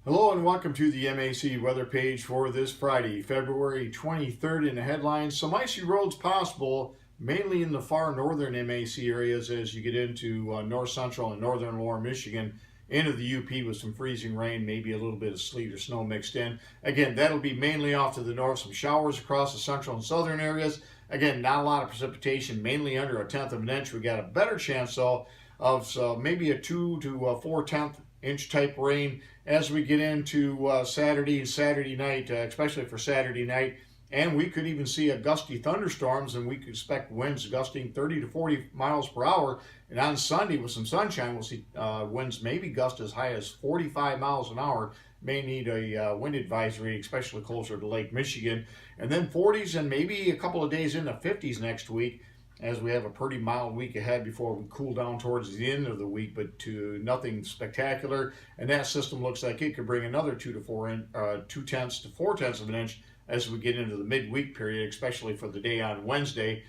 Hello and welcome to the MAC weather page for this Friday, February 23rd. In the headlines, some icy roads possible, mainly in the far northern MAC areas as you get into north central and northern lower Michigan, into the UP with some freezing rain, maybe a little bit of sleet or snow mixed in. Again, that'll be mainly off to the north, some showers across the central and southern areas. Again, not a lot of precipitation, mainly under 1/10 of an inch. We got a better chance though of maybe a 2 to 4/10 inch type rain as we get into Saturday and Saturday night, especially for Saturday night. And we could even see a gusty thunderstorms, and we could expect winds gusting 30 to 40 miles per hour. And on Sunday with some sunshine, we'll see winds maybe gust as high as 45 miles an hour. May need a wind advisory, especially closer to Lake Michigan. And then 40s and maybe a couple of days into 50s next week, as we have a pretty mild week ahead before we cool down towards the end of the week, but to nothing spectacular. And that system looks like it could bring another 2 to 2/10 to 4/10 of an inch as we get into the midweek period, especially for the day on Wednesday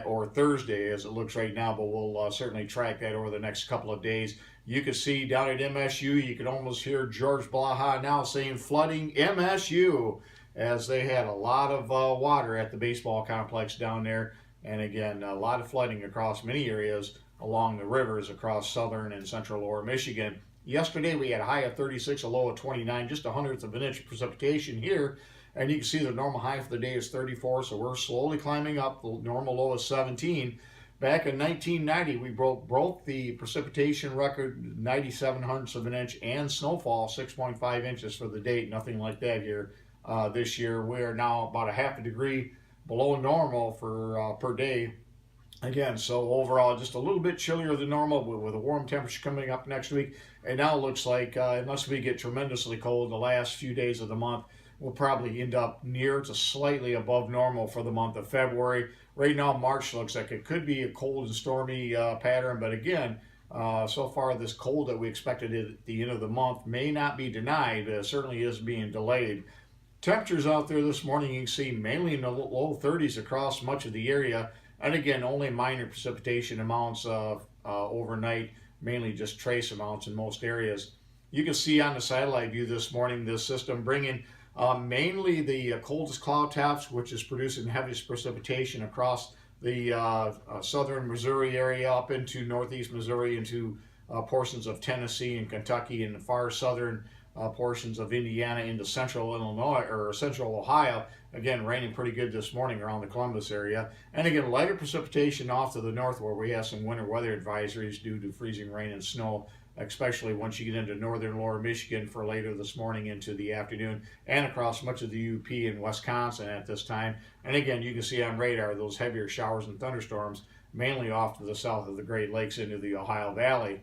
or Thursday as it looks right now, but we'll certainly track that over the next couple of days. You can see down at MSU, you can almost hear George Blaha now saying flooding MSU, as they had a lot of water at the baseball complex down there. And again, a lot of flooding across many areas along the rivers across southern and central lower Michigan. Yesterday we had a high of 36, a low of 29, just 1/100th of an inch of precipitation here. And you can see the normal high for the day is 34, so we're slowly climbing up. The normal low is 17. Back in 1990, we broke the precipitation record, 97/100ths of an inch, and snowfall, 6.5 inches for the date. Nothing like that here this year. We are now about a half a degree below normal for per day. Again, so overall, just a little bit chillier than normal with a warm temperature coming up next week. And now it looks like, unless we get tremendously cold the last few days of the month, we'll probably end up near to slightly above normal for the month of February. Right now, March looks like it could be a cold and stormy pattern. But again, so far this cold that we expected at the end of the month may not be denied. Certainly is being delayed. Temperatures out there this morning, you can see mainly in the low 30s across much of the area. And again, only minor precipitation amounts overnight, mainly just trace amounts in most areas. You can see on the satellite view this morning, this system bringing mainly the coldest cloud taps, which is producing heaviest precipitation across the southern Missouri area up into northeast Missouri, into portions of Tennessee and Kentucky, and the far southern portions of Indiana into central Illinois or central Ohio. Again, raining pretty good this morning around the Columbus area. And again, lighter precipitation off to the north where we have some winter weather advisories due to freezing rain and snow, especially once you get into northern lower Michigan for later this morning into the afternoon, and across much of the UP and Wisconsin at this time. And again, you can see on radar those heavier showers and thunderstorms mainly off to the south of the Great Lakes into the Ohio Valley.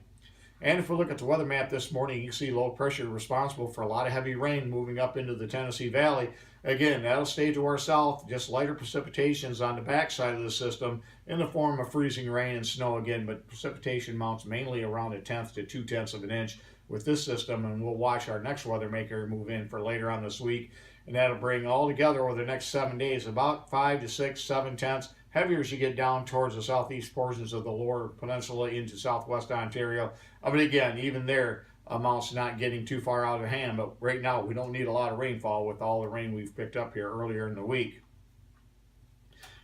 And if we look at the weather map this morning, you can see low pressure responsible for a lot of heavy rain moving up into the Tennessee Valley. Again, that'll stay to our south, just lighter precipitations on the backside of the system in the form of freezing rain and snow again, but precipitation amounts mainly around 1/10 to 2/10 of an inch with this system. And we'll watch our next weather maker move in for later on this week. And that'll bring all together over the next 7 days about 5 to 6, 7/10. Heavier as you get down towards the southeast portions of the lower peninsula into southwest Ontario. But again, even there, amounts not getting too far out of hand. But right now, we don't need a lot of rainfall with all the rain we've picked up here earlier in the week.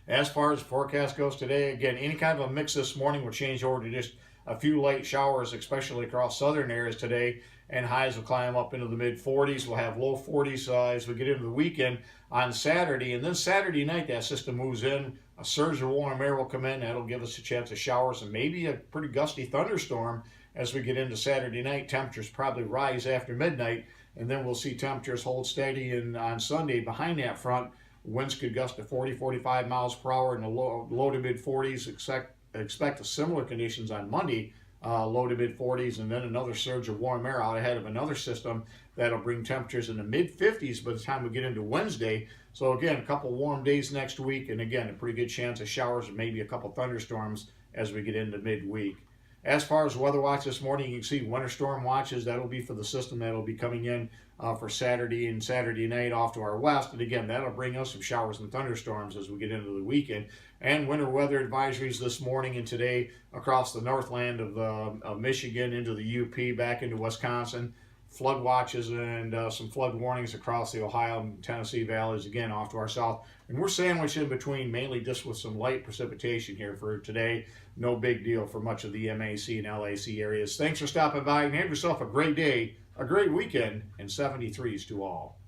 As far as the forecast goes today, again, any kind of a mix this morning will change over to just a few light showers, especially across southern areas today, and highs will climb up into the mid-40s. We'll have low 40s as we get into the weekend on Saturday. And then Saturday night, that system moves in. A surge of warm air will come in. That'll give us a chance of showers and maybe a pretty gusty thunderstorm as we get into Saturday night. Temperatures probably rise after midnight, and then we'll see temperatures hold steady. And on Sunday, behind that front, winds could gust to 40, 45 miles per hour in the low to mid-40s. Expect similar conditions on Monday, low to mid-40s, and then another surge of warm air out ahead of another system that'll bring temperatures in the mid-50s by the time we get into Wednesday. So again, a couple warm days next week, and again, a pretty good chance of showers and maybe a couple thunderstorms as we get into midweek. As far as weather watch this morning, you can see winter storm watches. That'll be for the system that'll be coming in for Saturday and Saturday night off to our west. And again, that'll bring us some showers and thunderstorms as we get into the weekend. And winter weather advisories this morning and today across the northland of Michigan into the UP, back into Wisconsin. flood watches and some flood warnings across the Ohio and Tennessee valleys, again off to our south. And we're sandwiched in between, mainly just with some light precipitation here for today. No big deal for much of the MAC and LAC areas. Thanks for stopping by, and have yourself a great day, a great weekend, and 73s to all.